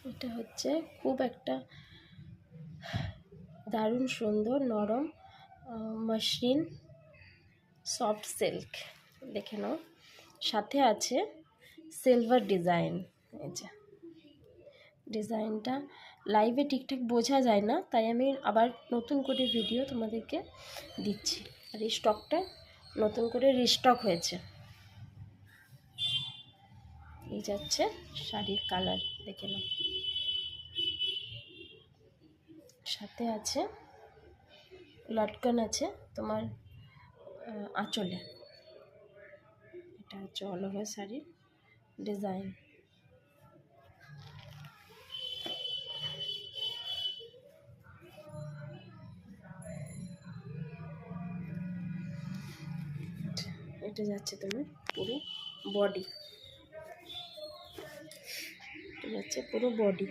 এটা হচ্ছে খুব একটা দারুণ সুন্দর নরম মসৃণ সফট সিল্ক, দেখে নাও। সাথে আছে সিলভার ডিজাইন। এই যে ডিজাইনটা লাইভে ঠিকঠাক বোঝা যায় না, তাই আমি আবার নতুন করে ভিডিও তোমাদেরকে দিচ্ছি। আর এই স্টকটা নতুন করে রিস্টক হয়েছে। এই যাচ্ছে শাড়ির কালার, দেখে নাও। সাথে আছে লটকন আছে তোমার আঁচলে। এটা হচ্ছে অল ওভার শাড়ির ডিজাইন। এটা যাচ্ছে তোমার পুরো বডি, এটা যাচ্ছে পুরো বডি।